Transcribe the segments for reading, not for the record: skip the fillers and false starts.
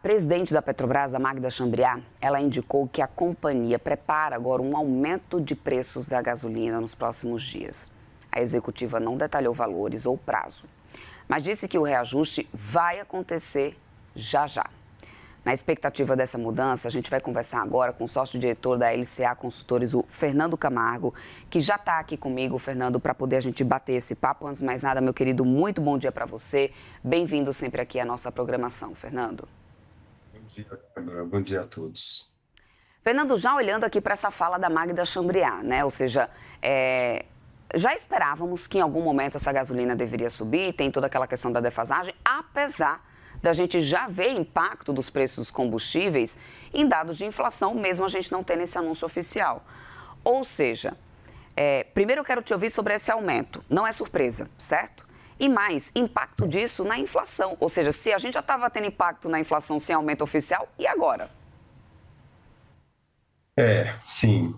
Presidente da Petrobras, a Magda Chambriard, ela indicou que a companhia prepara agora um aumento de preços da gasolina nos próximos dias. A executiva não detalhou valores ou prazo, mas disse que o reajuste vai acontecer já já. Na expectativa dessa mudança, a gente vai conversar agora com o sócio-diretor da LCA Consultores, o Fernando Camargo, que já está aqui comigo, Fernando, para poder a gente bater esse papo. Antes de mais nada, meu querido, muito bom dia para você. Bem-vindo sempre aqui à nossa programação, Fernando. Bom dia, Câmara. Bom dia a todos. Fernando, já olhando aqui para essa fala da Magda Chambriard, né? Ou seja, já esperávamos que em algum momento essa gasolina deveria subir, tem toda aquela questão da defasagem, apesar da gente já ver impacto dos preços dos combustíveis em dados de inflação, mesmo a gente não tendo esse anúncio oficial. Ou seja, primeiro eu quero te ouvir sobre esse aumento. Não é surpresa, certo? E mais, impacto disso na inflação. Ou seja, se a gente já estava tendo impacto na inflação sem aumento oficial, e agora? Sim.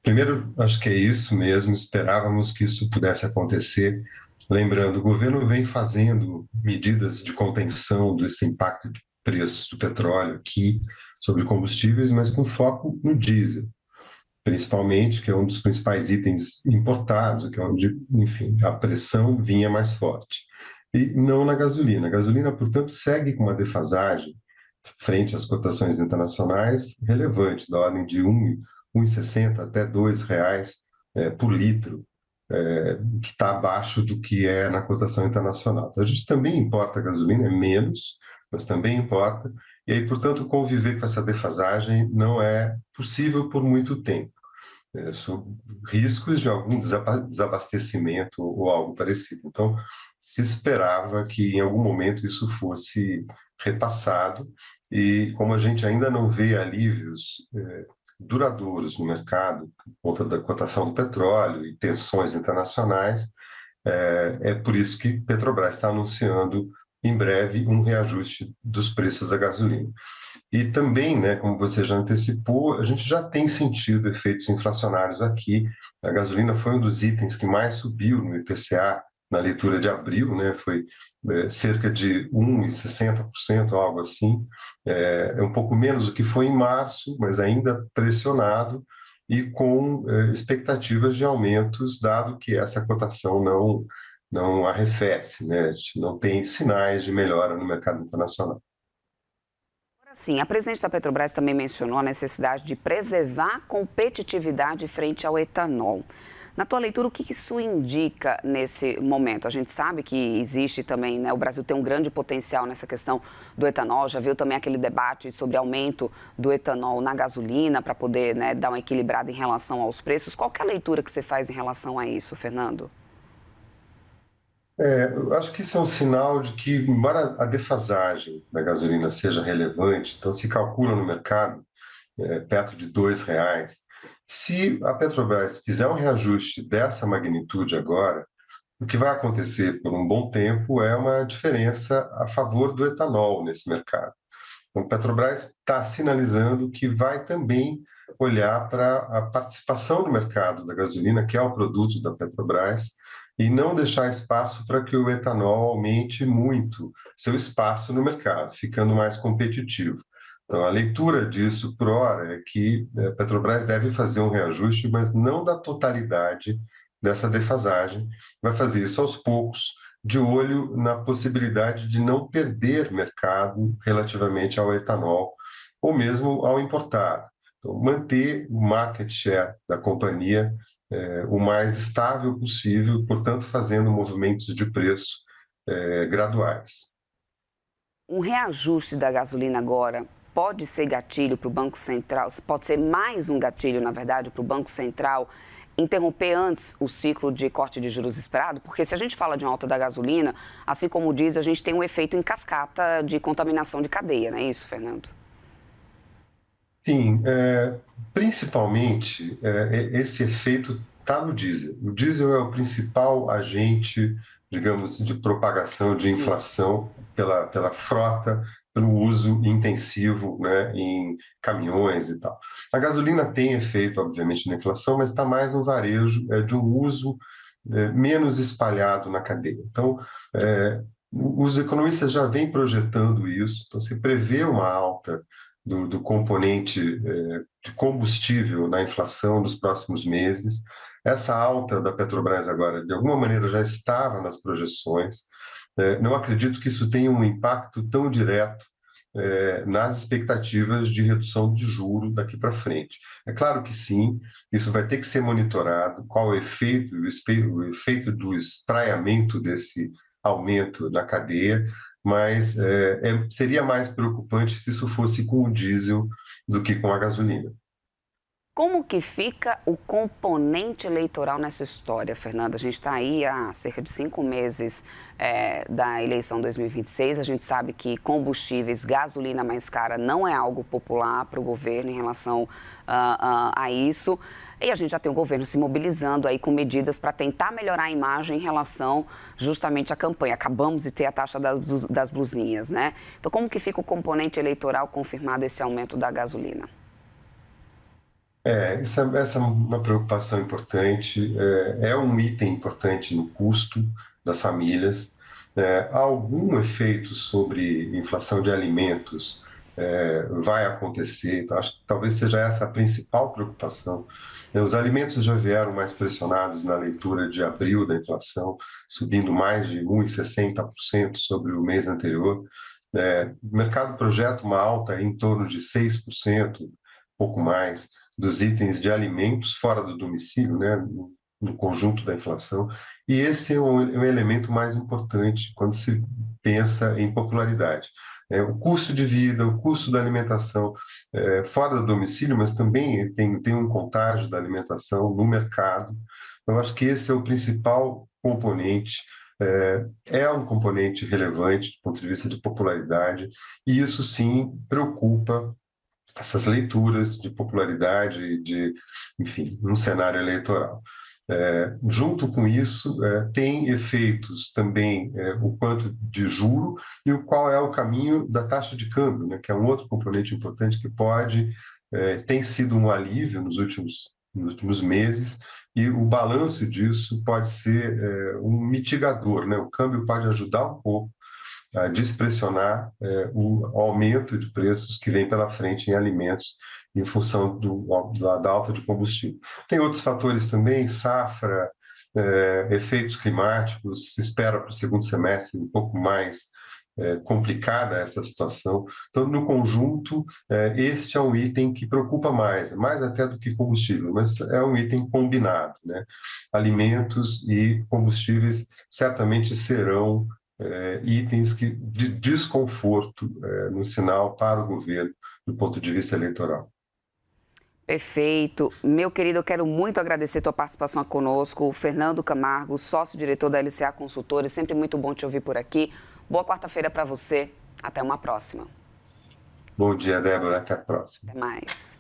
Primeiro, acho que é isso mesmo, esperávamos que isso pudesse acontecer. Lembrando, o governo vem fazendo medidas de contenção desse impacto de preços do petróleo aqui sobre combustíveis, mas com foco no diesel, principalmente, que é um dos principais itens importados, que é onde, enfim, a pressão vinha mais forte. E não na gasolina. A gasolina, portanto, segue com uma defasagem frente às cotações internacionais relevante, da ordem de 1,60 até R$ 2 por litro, que está abaixo do que é na cotação internacional. Então, a gente também importa gasolina, é menos, mas também importa, e aí, portanto, conviver com essa defasagem não é possível por muito tempo. Sob riscos de algum desabastecimento ou algo parecido. Então, se esperava que em algum momento isso fosse repassado, e como a gente ainda não vê alívios duradouros no mercado, por conta da cotação do petróleo e tensões internacionais, é por isso que Petrobras está anunciando em breve um reajuste dos preços da gasolina. E também, né, como você já antecipou, a gente já tem sentido efeitos inflacionários aqui. A gasolina foi um dos itens que mais subiu no IPCA na leitura de abril, né, foi cerca de 1,60%, algo assim. É um pouco menos do que foi em março, mas ainda pressionado e com expectativas de aumentos, dado que essa cotação não arrefece, né, a gente não tem sinais de melhora no mercado internacional. Sim, a presidente da Petrobras também mencionou a necessidade de preservar a competitividade frente ao etanol. Na tua leitura, o que isso indica nesse momento? A gente sabe que existe também, né, o Brasil tem um grande potencial nessa questão do etanol, já viu também aquele debate sobre aumento do etanol na gasolina para poder, né, dar uma equilibrada em relação aos preços. Qual que é a leitura que você faz em relação a isso, Fernando? Eu acho que isso é um sinal de que, embora a defasagem da gasolina seja relevante, então se calcula no mercado perto de R$ 2. Se a Petrobras fizer um reajuste dessa magnitude agora, o que vai acontecer por um bom tempo é uma diferença a favor do etanol nesse mercado. Então, a Petrobras está sinalizando que vai também olhar para a participação do mercado da gasolina, que é o produto da Petrobras, e não deixar espaço para que o etanol aumente muito seu espaço no mercado, ficando mais competitivo. Então, a leitura disso, por hora, é que a Petrobras deve fazer um reajuste, mas não da totalidade dessa defasagem, vai fazer isso aos poucos, de olho na possibilidade de não perder mercado relativamente ao etanol ou mesmo ao importado. Então, manter o market share da companhia o mais estável possível, portanto, fazendo movimentos de preço graduais. Um reajuste da gasolina agora pode ser gatilho para o Banco Central, pode ser mais um gatilho, na verdade, para o Banco Central interromper antes o ciclo de corte de juros esperado? Porque se a gente fala de uma alta da gasolina, assim como diz, a gente tem um efeito em cascata de contaminação de cadeia, não é isso, Fernando? Sim, principalmente esse efeito está no diesel. O diesel é o principal agente, digamos, de propagação de Sim. inflação pela frota, pelo uso intensivo, né, em caminhões e tal. A gasolina tem efeito, obviamente, na inflação, mas está mais no varejo, de um uso menos espalhado na cadeia. Então, Os economistas já vêm projetando isso, então se prevê uma alta do componente de combustível na inflação dos próximos meses. Essa alta da Petrobras agora, de alguma maneira, já estava nas projeções. Não acredito que isso tenha um impacto tão direto nas expectativas de redução de juros daqui para frente. É claro que sim, isso vai ter que ser monitorado, qual o efeito do espraiamento desse aumento na cadeia, mas seria mais preocupante se isso fosse com o diesel do que com a gasolina. Como que fica o componente eleitoral nessa história, Fernanda? A gente está aí há cerca de 5 meses da eleição 2026. A gente sabe que combustíveis, gasolina mais cara não é algo popular para o governo em relação a isso. E a gente já tem o governo se mobilizando aí com medidas para tentar melhorar a imagem em relação justamente à campanha. Acabamos de ter a taxa das blusinhas, né? Então, como que fica o componente eleitoral confirmado esse aumento da gasolina? Essa é uma preocupação importante, é um item importante no custo das famílias. Há algum efeito sobre inflação de alimentos vai acontecer, então acho que talvez seja essa a principal preocupação. Os alimentos já vieram mais pressionados na leitura de abril da inflação, subindo mais de 1,60% sobre o mês anterior. O mercado projeta uma alta em torno de 6%, pouco mais, dos itens de alimentos fora do domicílio, né, no conjunto da inflação. E esse é um elemento mais importante quando se pensa em popularidade. O custo de vida, o custo da alimentação fora do domicílio, mas também tem um contágio da alimentação no mercado. Eu acho que esse é o principal componente. É um componente relevante do ponto de vista de popularidade, e isso sim preocupa essas leituras de popularidade, enfim, num cenário eleitoral. Junto com isso, tem efeitos também o quanto de juro e o qual é o caminho da taxa de câmbio, né, que é um outro componente importante que tem sido um alívio nos últimos meses, e o balanço disso pode ser um mitigador, né? O câmbio pode ajudar um pouco a despressionar o aumento de preços que vem pela frente em alimentos em função da alta de combustível. Tem outros fatores também, safra, efeitos climáticos, se espera para o segundo semestre um pouco mais complicada essa situação. Então, no conjunto, este é um item que preocupa mais até do que combustível, mas é um item combinado, né? Alimentos e combustíveis certamente serão itens de desconforto no sinal para o governo do ponto de vista eleitoral. Perfeito. Meu querido, eu quero muito agradecer a tua participação conosco. O Fernando Camargo, sócio-diretor da LCA Consultores. Sempre muito bom te ouvir por aqui. Boa quarta-feira para você. Até uma próxima. Bom dia, Débora. Até a próxima. Até mais.